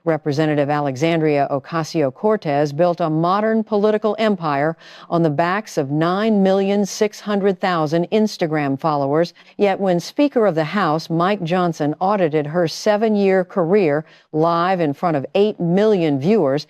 Representative Alexandria Ocasio-Cortez built a modern political empire on the backs of 9,600,000 Instagram followers. Yet when Speaker of the House Mike Johnson audited her 7-year career live in front of 8 million viewers,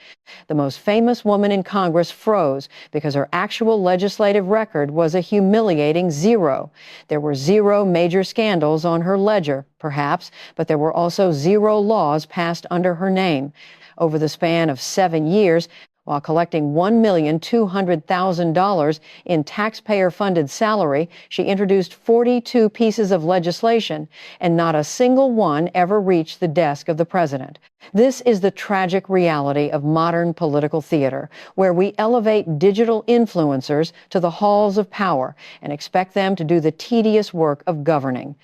the most famous woman in Congress froze because her actual legislative record was a humiliating 0. There were 0 major scandals on her ledger, perhaps, but there were also 0 laws passed under her name. Over the span of 7 years, while collecting $1,200,000 in taxpayer-funded salary, she introduced 42 pieces of legislation, and not a single one ever reached the desk of the president. This is the tragic reality of modern political theater, where we elevate digital influencers to the halls of power and expect them to do the tedious work of governing.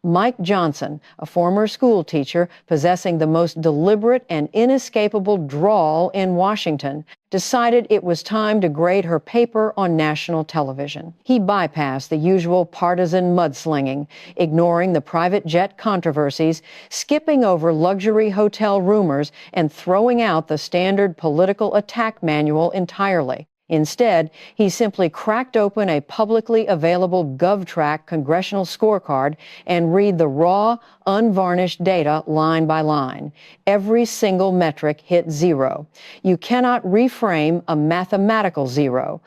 Mike Johnson, a former school teacher possessing the most deliberate and inescapable drawl in Washington, decided it was time to grade her paper on national television. He bypassed the usual partisan mudslinging, ignoring the private jet controversies, skipping over luxury hotel rumors, and throwing out the standard political attack manual entirely. Instead, he simply cracked open a publicly available GovTrack congressional scorecard and read the raw, unvarnished data line by line. Every single metric hit 0. You cannot reframe a mathematical 0.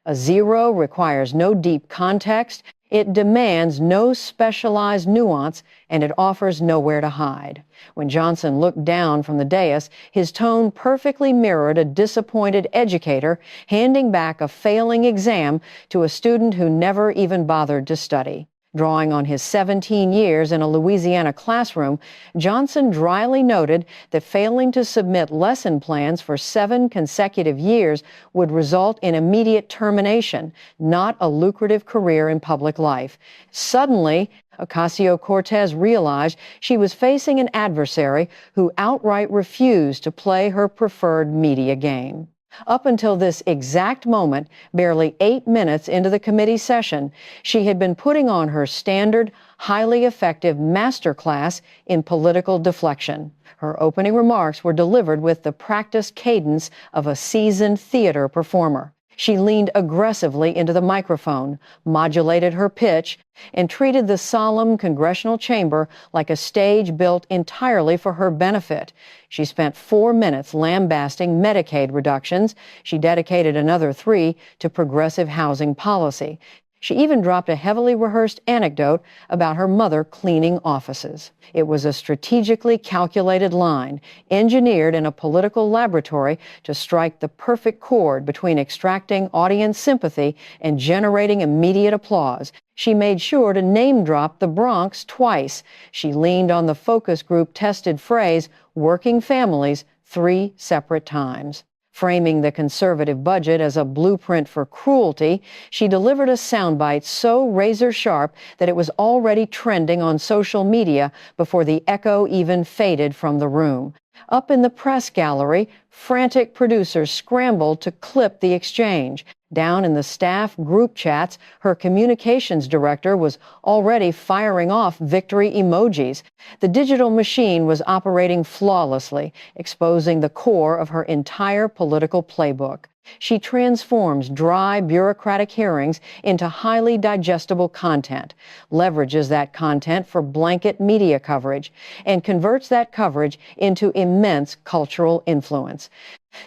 A 0 requires no deep context, it demands no specialized nuance, and it offers nowhere to hide. When Johnson looked down from the dais, his tone perfectly mirrored a disappointed educator handing back a failing exam to a student who never even bothered to study. Drawing on his 17 years in a Louisiana classroom, Johnson dryly noted that failing to submit lesson plans for 7 consecutive years would result in immediate termination, not a lucrative career in public life. Suddenly, Ocasio-Cortez realized she was facing an adversary who outright refused to play her preferred media game. Up until this exact moment, barely 8 minutes into the committee session, she had been putting on her standard, highly effective masterclass in political deflection. Her opening remarks were delivered with the practiced cadence of a seasoned theater performer. She leaned aggressively into the microphone, modulated her pitch, and treated the solemn congressional chamber like a stage built entirely for her benefit. She spent 4 minutes lambasting Medicaid reductions. She dedicated another 3 to progressive housing policy. She even dropped a heavily rehearsed anecdote about her mother cleaning offices. It was a strategically calculated line, engineered in a political laboratory to strike the perfect chord between extracting audience sympathy and generating immediate applause. She made sure to name-drop the Bronx twice. She leaned on the focus group-tested phrase, working families, 3 separate times. Framing the conservative budget as a blueprint for cruelty, she delivered a soundbite so razor-sharp that it was already trending on social media before the echo even faded from the room. Up in the press gallery, frantic producers scrambled to clip the exchange. Down in the staff group chats, her communications director was already firing off victory emojis. The digital machine was operating flawlessly, exposing the core of her entire political playbook. She transforms dry, bureaucratic hearings into highly digestible content, leverages that content for blanket media coverage, and converts that coverage into immense cultural influence.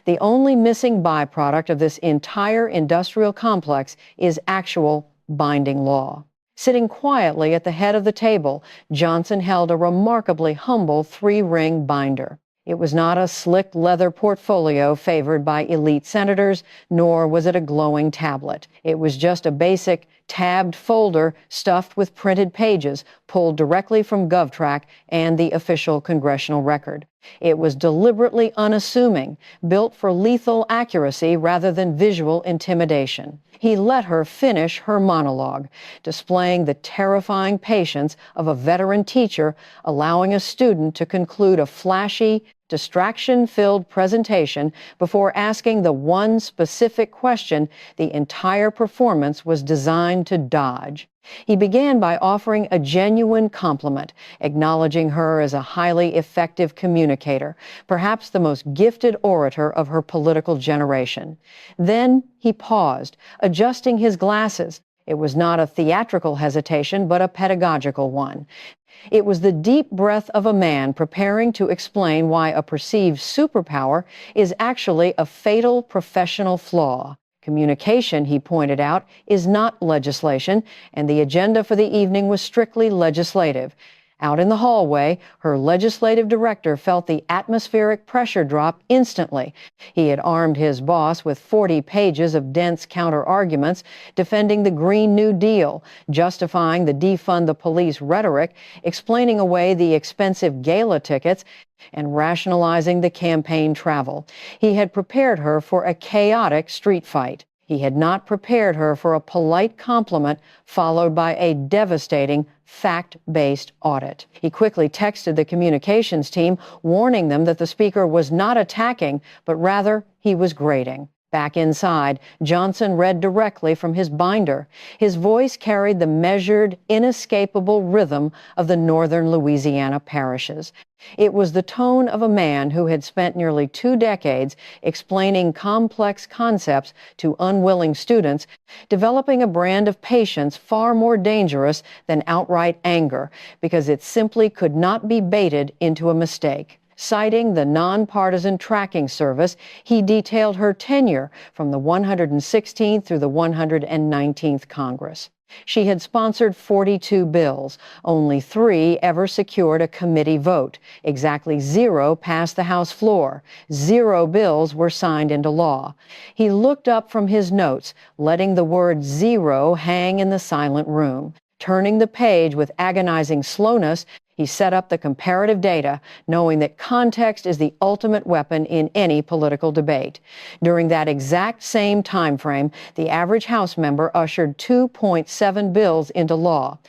The only missing byproduct of this entire industrial complex is actual binding law. Sitting quietly at the head of the table, Johnson held a remarkably humble 3-ring binder. It was not a slick leather portfolio favored by elite senators, nor was it a glowing tablet. It was just a basic tabbed folder stuffed with printed pages pulled directly from GovTrack and the official congressional record. It was deliberately unassuming, built for lethal accuracy rather than visual intimidation. He let her finish her monologue, displaying the terrifying patience of a veteran teacher allowing a student to conclude a flashy, distraction-filled presentation before asking the one specific question the entire performance was designed to dodge. He began by offering a genuine compliment, acknowledging her as a highly effective communicator, perhaps the most gifted orator of her political generation. Then he paused, adjusting his glasses. It was not a theatrical hesitation, but a pedagogical one. It was the deep breath of a man preparing to explain why a perceived superpower is actually a fatal professional flaw. Communication, he pointed out, is not legislation, and the agenda for the evening was strictly legislative. Out in the hallway, her legislative director felt the atmospheric pressure drop instantly. He had armed his boss with 40 pages of dense counter-arguments defending the Green New Deal, justifying the defund the police rhetoric, explaining away the expensive gala tickets, and rationalizing the campaign travel. He had prepared her for a chaotic street fight. He had not prepared her for a polite compliment followed by a devastating fact-based audit. He quickly texted the communications team, warning them that the speaker was not attacking, but rather he was grading. Back inside, Johnson read directly from his binder. His voice carried the measured, inescapable rhythm of the northern Louisiana parishes. It was the tone of a man who had spent nearly 2 decades explaining complex concepts to unwilling students, developing a brand of patience far more dangerous than outright anger, because it simply could not be baited into a mistake. Citing the nonpartisan tracking service, he detailed her tenure from the 116th through the 119th Congress. She had sponsored 42 bills. Only 3 ever secured a committee vote. Exactly 0 passed the House floor. 0 bills were signed into law. He looked up from his notes, letting the word 0 hang in the silent room. Turning the page with agonizing slowness, he set up the comparative data, knowing that context is the ultimate weapon in any political debate. During that exact same time frame, the average House member ushered 2.7 bills into law.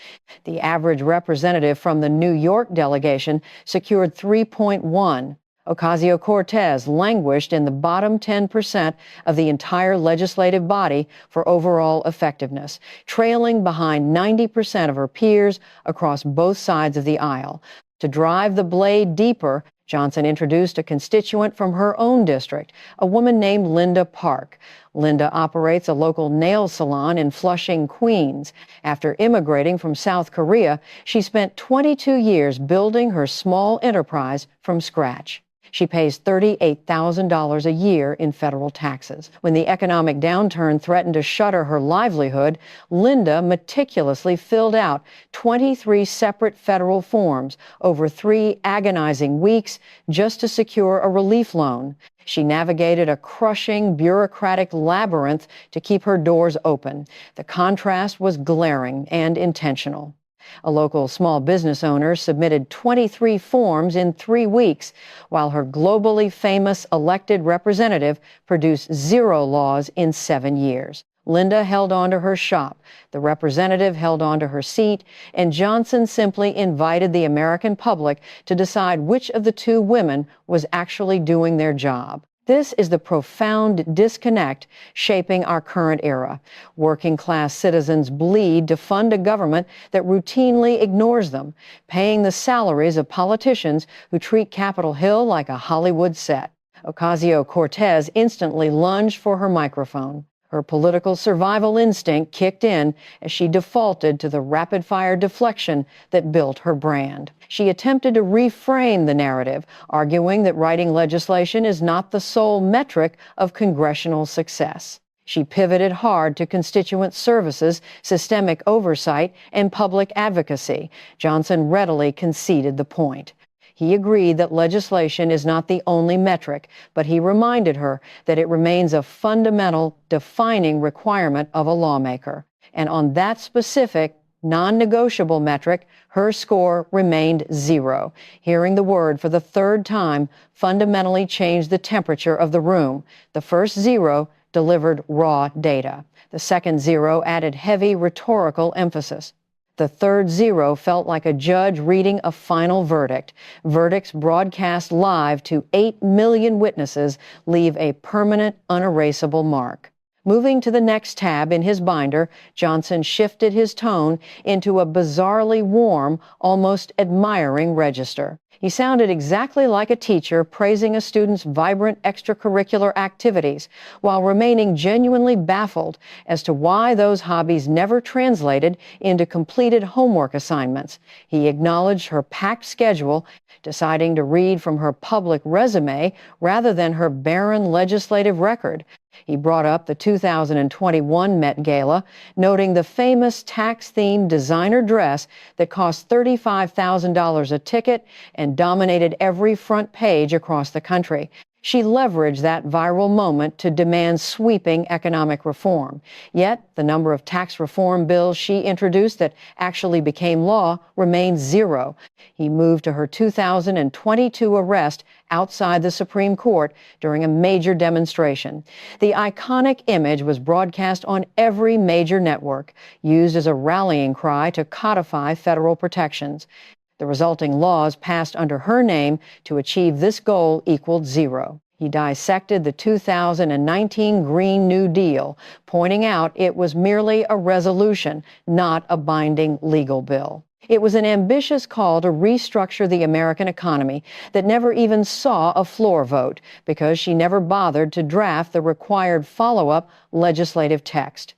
The average representative from the New York delegation secured 3.1. Ocasio-Cortez languished in the bottom 10% of the entire legislative body for overall effectiveness, trailing behind 90% of her peers across both sides of the aisle. To drive the blade deeper, Johnson introduced a constituent from her own district, a woman named Linda Park. Linda operates a local nail salon in Flushing, Queens. After immigrating from South Korea, she spent 22 years building her small enterprise from scratch. She pays $38,000 a year in federal taxes. When the economic downturn threatened to shutter her livelihood, Linda meticulously filled out 23 separate federal forms over 3 agonizing weeks just to secure a relief loan. She navigated a crushing bureaucratic labyrinth to keep her doors open. The contrast was glaring and intentional. A local small business owner submitted 23 forms in 3 weeks, while her globally famous elected representative produced 0 laws in 7 years. Linda held on to her shop, the representative held on to her seat, and Johnson simply invited the American public to decide which of the 2 women was actually doing their job. This is the profound disconnect shaping our current era. Working-class citizens bleed to fund a government that routinely ignores them, paying the salaries of politicians who treat Capitol Hill like a Hollywood set. Ocasio-Cortez instantly lunged for her microphone. Her political survival instinct kicked in as she defaulted to the rapid-fire deflection that built her brand. She attempted to reframe the narrative, arguing that writing legislation is not the sole metric of congressional success. She pivoted hard to constituent services, systemic oversight, and public advocacy. Johnson readily conceded the point. He agreed that legislation is not the only metric, but he reminded her that it remains a fundamental, defining requirement of a lawmaker. And on that specific, non-negotiable metric, her score remained 0. Hearing the word for the 3rd time fundamentally changed the temperature of the room. The first 0 delivered raw data. The second 0 added heavy rhetorical emphasis. The third zero felt like a judge reading a final verdict. Verdicts broadcast live to 8 million witnesses leave a permanent, unerasable mark. Moving to the next tab in his binder, Johnson shifted his tone into a bizarrely warm, almost admiring register. He sounded exactly like a teacher praising a student's vibrant extracurricular activities, while remaining genuinely baffled as to why those hobbies never translated into completed homework assignments. He acknowledged her packed schedule, deciding to read from her public resume rather than her barren legislative record. He brought up the 2021 Met Gala, noting the famous tax-themed designer dress that cost $35,000 a ticket and dominated every front page across the country. She leveraged that viral moment to demand sweeping economic reform. Yet, the number of tax reform bills she introduced that actually became law remained zero. He moved to her 2022 arrest outside the Supreme Court during a major demonstration. The iconic image was broadcast on every major network, used as a rallying cry to codify federal protections. The resulting laws passed under her name to achieve this goal equaled zero. He dissected the 2019 Green New Deal, pointing out it was merely a resolution, not a binding legal bill. It was an ambitious call to restructure the American economy that never even saw a floor vote because she never bothered to draft the required follow-up legislative text.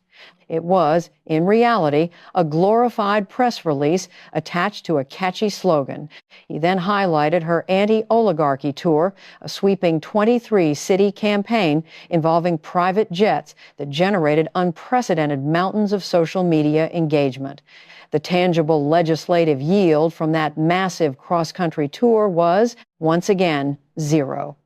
It was, in reality, a glorified press release attached to a catchy slogan. He then highlighted her anti-oligarchy tour, a sweeping 23-city campaign involving private jets that generated unprecedented mountains of social media engagement. The tangible legislative yield from that massive cross-country tour was, once again, zero.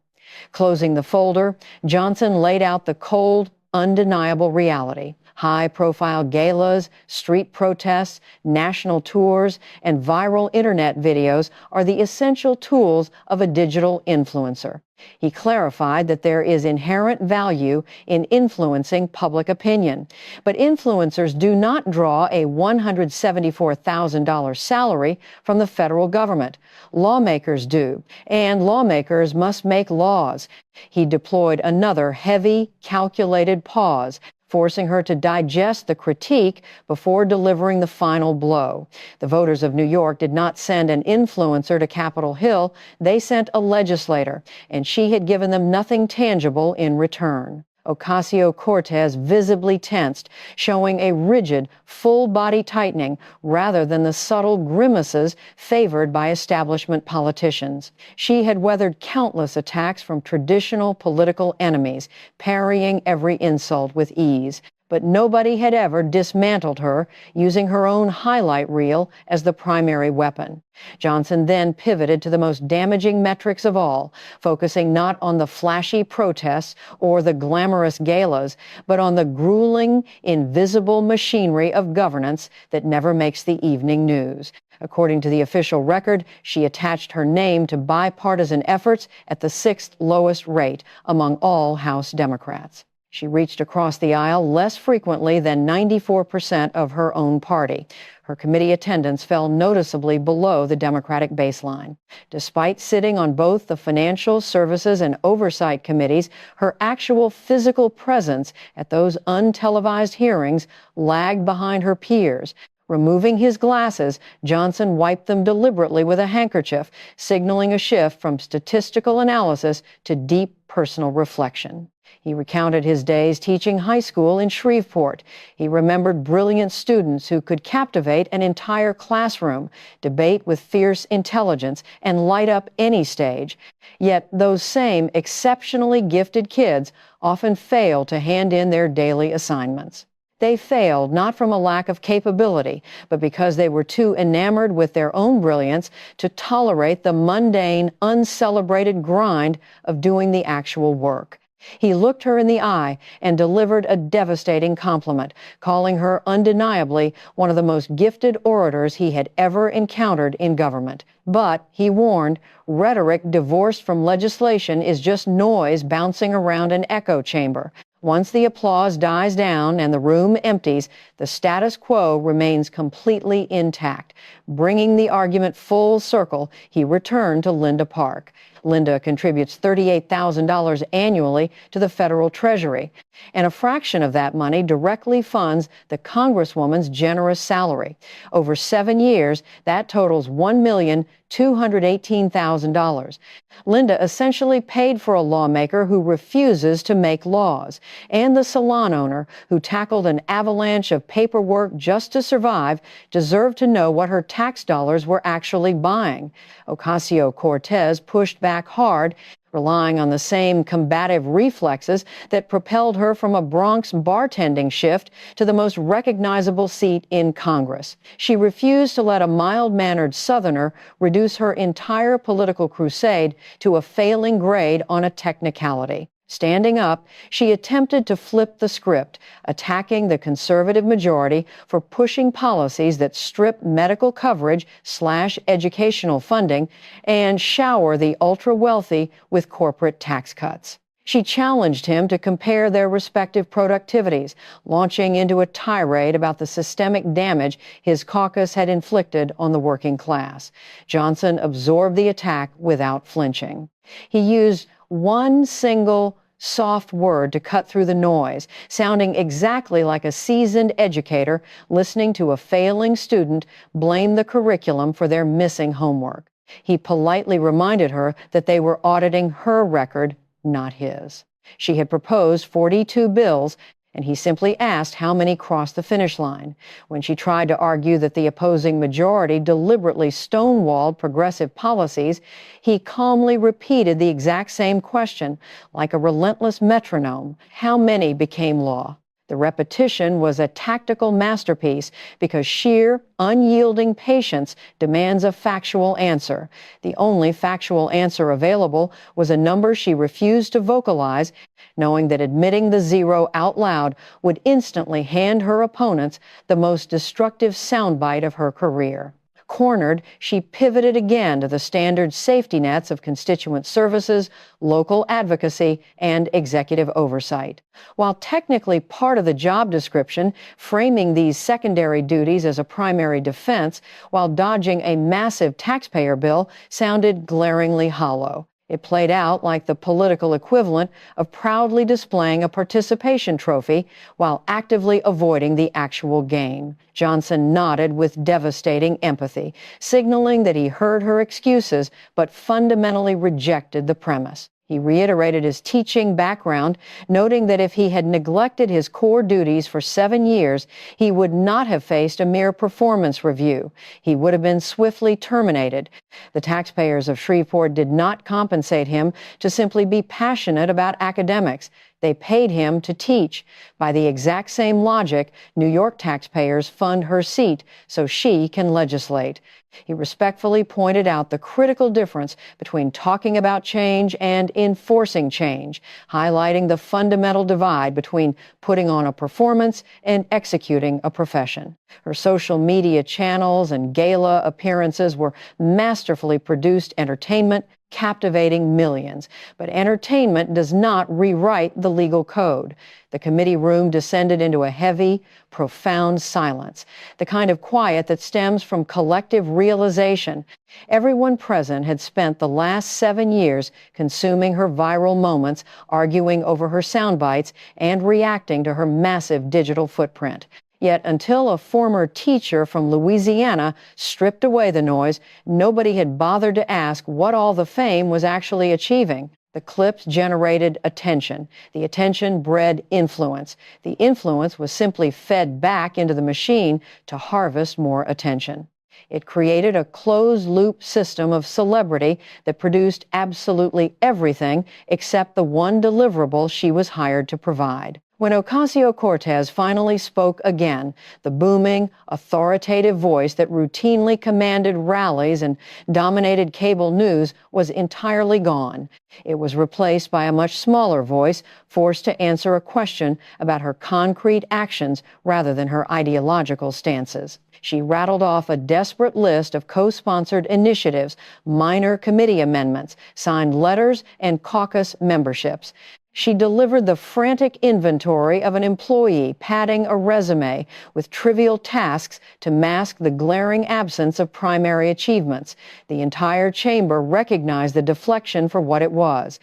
Closing the folder, Johnson laid out the cold, undeniable reality. High-profile galas, street protests, national tours, and viral internet videos are the essential tools of a digital influencer. He clarified that there is inherent value in influencing public opinion, but influencers do not draw a $174,000 salary from the federal government. Lawmakers do, and lawmakers must make laws. He deployed another heavy, calculated pause, forcing her to digest the critique before delivering the final blow. The voters of New York did not send an influencer to Capitol Hill. They sent a legislator, and she had given them nothing tangible in return. Ocasio-Cortez visibly tensed, showing a rigid, full-body tightening rather than the subtle grimaces favored by establishment politicians. She had weathered countless attacks from traditional political enemies, parrying every insult with ease. But nobody had ever dismantled her, using her own highlight reel as the primary weapon. Johnson then pivoted to the most damaging metrics of all, focusing not on the flashy protests or the glamorous galas, but on the grueling, invisible machinery of governance that never makes the evening news. According to the official record, she attached her name to bipartisan efforts at the 6th lowest rate among all House Democrats. She reached across the aisle less frequently than 94% of her own party. Her committee attendance fell noticeably below the Democratic baseline. Despite sitting on both the Financial Services and Oversight committees, her actual physical presence at those untelevised hearings lagged behind her peers. Removing his glasses, Johnson wiped them deliberately with a handkerchief, signaling a shift from statistical analysis to deep personal reflection. He recounted his days teaching high school in Shreveport. He remembered brilliant students who could captivate an entire classroom, debate with fierce intelligence, and light up any stage. Yet those same exceptionally gifted kids often fail to hand in their daily assignments. They failed not from a lack of capability, but because they were too enamored with their own brilliance to tolerate the mundane, uncelebrated grind of doing the actual work. He looked her in the eye and delivered a devastating compliment, calling her undeniably one of the most gifted orators he had ever encountered in government. But, he warned, rhetoric divorced from legislation is just noise bouncing around an echo chamber. Once the applause dies down and the room empties, the status quo remains completely intact. Bringing the argument full circle, he returned to Linda Park. Linda contributes $38,000 annually to the federal treasury, and a fraction of that money directly funds the Congresswoman's generous salary. Over 7 years, that totals $1,218,000. Linda essentially paid for a lawmaker who refuses to make laws, and the salon owner who tackled an avalanche of paperwork just to survive deserved to know what her tax dollars were actually buying. Ocasio-Cortez pushed back hard, relying on the same combative reflexes that propelled her from a Bronx bartending shift to the most recognizable seat in Congress. She refused to let a mild-mannered Southerner reduce her entire political crusade to a failing grade on a technicality. Standing up, she attempted to flip the script, attacking the conservative majority for pushing policies that strip medical coverage / educational funding and shower the ultra-wealthy with corporate tax cuts. She challenged him to compare their respective productivities, launching into a tirade about the systemic damage his caucus had inflicted on the working class. Johnson absorbed the attack without flinching. He used one single soft word to cut through the noise, sounding exactly like a seasoned educator listening to a failing student blame the curriculum for their missing homework. He politely reminded her that they were auditing her record, not his. She had proposed 42 bills, and he simply asked how many crossed the finish line. When she tried to argue that the opposing majority deliberately stonewalled progressive policies, he calmly repeated the exact same question, like a relentless metronome. How many became law? The repetition was a tactical masterpiece because sheer, unyielding patience demands a factual answer. The only factual answer available was a number she refused to vocalize, knowing that admitting the zero out loud would instantly hand her opponents the most destructive soundbite of her career. Cornered, she pivoted again to the standard safety nets of constituent services, local advocacy, and executive oversight. While technically part of the job description, framing these secondary duties as a primary defense while dodging a massive taxpayer bill sounded glaringly hollow. It played out like the political equivalent of proudly displaying a participation trophy while actively avoiding the actual game. Johnson nodded with devastating empathy, signaling that he heard her excuses but fundamentally rejected the premise. He reiterated his teaching background, noting that if he had neglected his core duties for 7 years, he would not have faced a mere performance review. He would have been swiftly terminated. The taxpayers of Shreveport did not compensate him to simply be passionate about academics. They paid him to teach. By the exact same logic, New York taxpayers fund her seat so she can legislate. He respectfully pointed out the critical difference between talking about change and enforcing change, highlighting the fundamental divide between putting on a performance and executing a profession. Her social media channels and gala appearances were masterfully produced entertainment, captivating millions. But entertainment does not rewrite the legal code. The committee room descended into a heavy, profound silence, the kind of quiet that stems from collective realization. Everyone present had spent the last 7 years consuming her viral moments, arguing over her sound bites, and reacting to her massive digital footprint. Yet until a former teacher from Louisiana stripped away the noise, nobody had bothered to ask what all the fame was actually achieving. The clips generated attention. The attention bred influence. The influence was simply fed back into the machine to harvest more attention. It created a closed-loop system of celebrity that produced absolutely everything except the one deliverable she was hired to provide. When Ocasio-Cortez finally spoke again, the booming, authoritative voice that routinely commanded rallies and dominated cable news was entirely gone. It was replaced by a much smaller voice, forced to answer a question about her concrete actions rather than her ideological stances. She rattled off a desperate list of co-sponsored initiatives, minor committee amendments, signed letters, and caucus memberships. She delivered the frantic inventory of an employee padding a resume with trivial tasks to mask the glaring absence of primary achievements. The entire chamber recognized the deflection for what it was.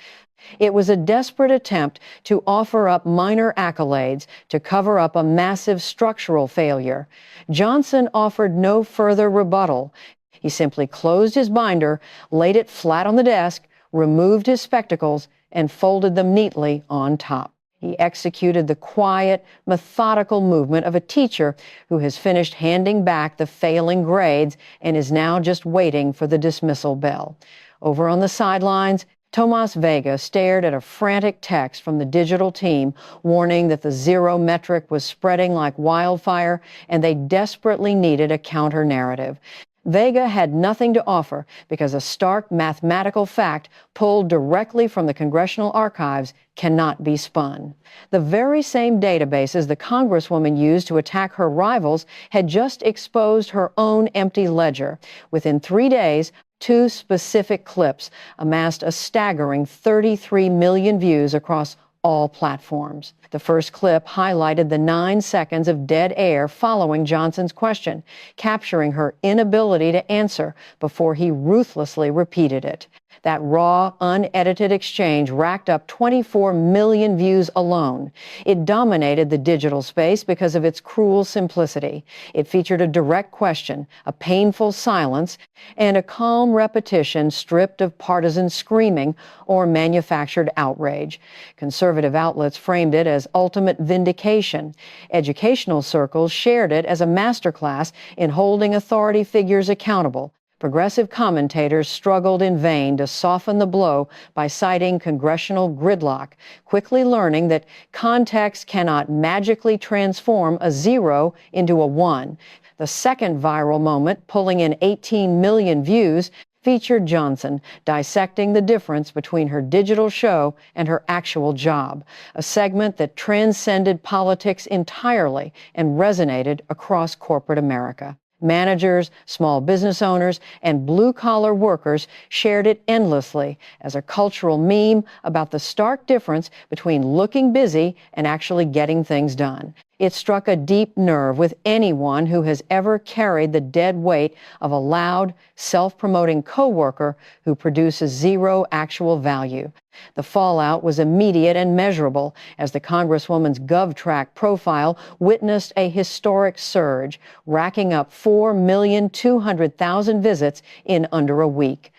It was a desperate attempt to offer up minor accolades to cover up a massive structural failure. Johnson offered no further rebuttal. He simply closed his binder, laid it flat on the desk, removed his spectacles, and folded them neatly on top. He executed the quiet, methodical movement of a teacher who has finished handing back the failing grades and is now just waiting for the dismissal bell. Over on the sidelines, Tomas Vega stared at a frantic text from the digital team warning that the zero metric was spreading like wildfire and they desperately needed a counter-narrative. Vega had nothing to offer because a stark mathematical fact pulled directly from the congressional archives cannot be spun. The very same databases the Congresswoman used to attack her rivals had just exposed her own empty ledger. Within 3 days, 2 specific clips amassed a staggering 33 million views across all platforms. The first clip highlighted the 9 seconds of dead air following Johnson's question, capturing her inability to answer before he ruthlessly repeated it. That raw, unedited exchange racked up 24 million views alone. It dominated the digital space because of its cruel simplicity. It featured a direct question, a painful silence, and a calm repetition stripped of partisan screaming or manufactured outrage. Conservative outlets framed it as ultimate vindication. Educational circles shared it as a masterclass in holding authority figures accountable. Progressive commentators struggled in vain to soften the blow by citing congressional gridlock, quickly learning that context cannot magically transform a 0 into a 1. The second viral moment, pulling in 18 million views, featured Johnson dissecting the difference between her digital show and her actual job, a segment that transcended politics entirely and resonated across corporate America. Managers, small business owners, and blue-collar workers shared it endlessly as a cultural meme about the stark difference between looking busy and actually getting things done. It struck a deep nerve with anyone who has ever carried the dead weight of a loud, self-promoting coworker who produces zero actual value. The fallout was immediate and measurable as the Congresswoman's GovTrack profile witnessed a historic surge, racking up 4,200,000 visits in under a week.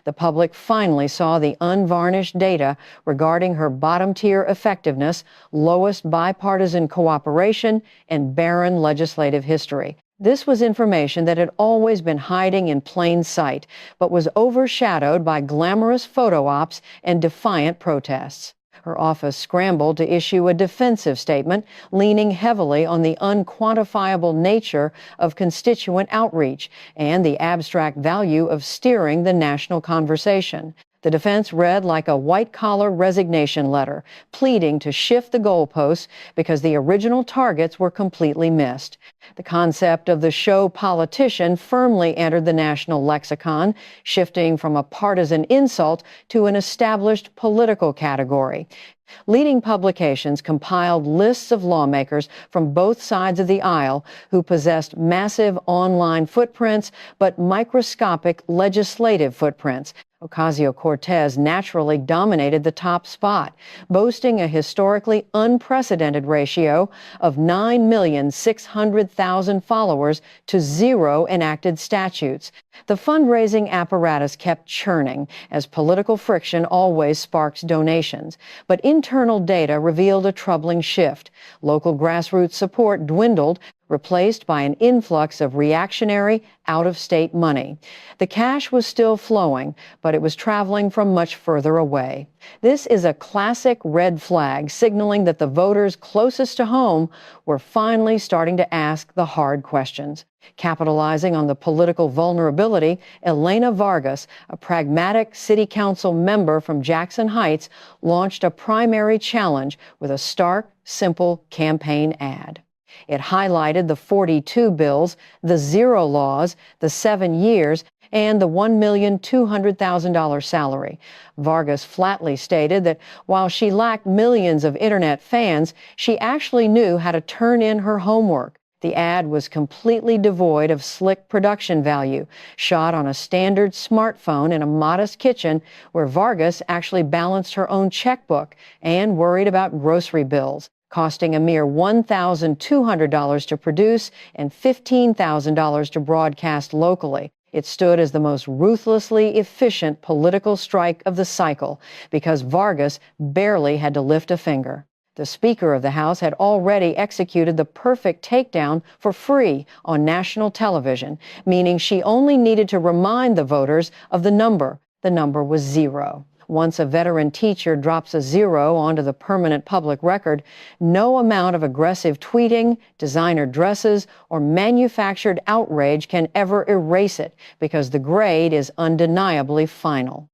The public finally saw the unvarnished data regarding her bottom-tier effectiveness, lowest bipartisan cooperation, and barren legislative history. This was information that had always been hiding in plain sight, but was overshadowed by glamorous photo ops and defiant protests. Her office scrambled to issue a defensive statement, leaning heavily on the unquantifiable nature of constituent outreach and the abstract value of steering the national conversation. The defense read like a white-collar resignation letter, pleading to shift the goalposts because the original targets were completely missed. The concept of the show politician firmly entered the national lexicon, shifting from a partisan insult to an established political category. Leading publications compiled lists of lawmakers from both sides of the aisle who possessed massive online footprints but microscopic legislative footprints. Ocasio-Cortez naturally dominated the top spot, boasting a historically unprecedented ratio of 9,600,000 followers to 0 enacted statutes. The fundraising apparatus kept churning, as political friction always sparks donations. But internal data revealed a troubling shift. Local grassroots support dwindled, replaced by an influx of reactionary, out-of-state money. The cash was still flowing, but it was traveling from much further away. This is a classic red flag, signaling that the voters closest to home were finally starting to ask the hard questions. Capitalizing on the political vulnerability, Elena Vargas, a pragmatic city council member from Jackson Heights, launched a primary challenge with a stark, simple campaign ad. It highlighted the 42 bills, the 0 laws, the 7 years, and the $1,200,000 salary. Vargas flatly stated that while she lacked millions of internet fans, she actually knew how to turn in her homework. The ad was completely devoid of slick production value, shot on a standard smartphone in a modest kitchen where Vargas actually balanced her own checkbook and worried about grocery bills, costing a mere $1,200 to produce and $15,000 to broadcast locally. It stood as the most ruthlessly efficient political strike of the cycle because Vargas barely had to lift a finger. The Speaker of the House had already executed the perfect takedown for free on national television, meaning she only needed to remind the voters of the number. The number was 0. Once a veteran teacher drops a 0 onto the permanent public record, no amount of aggressive tweeting, designer dresses, or manufactured outrage can ever erase it because the grade is undeniably final.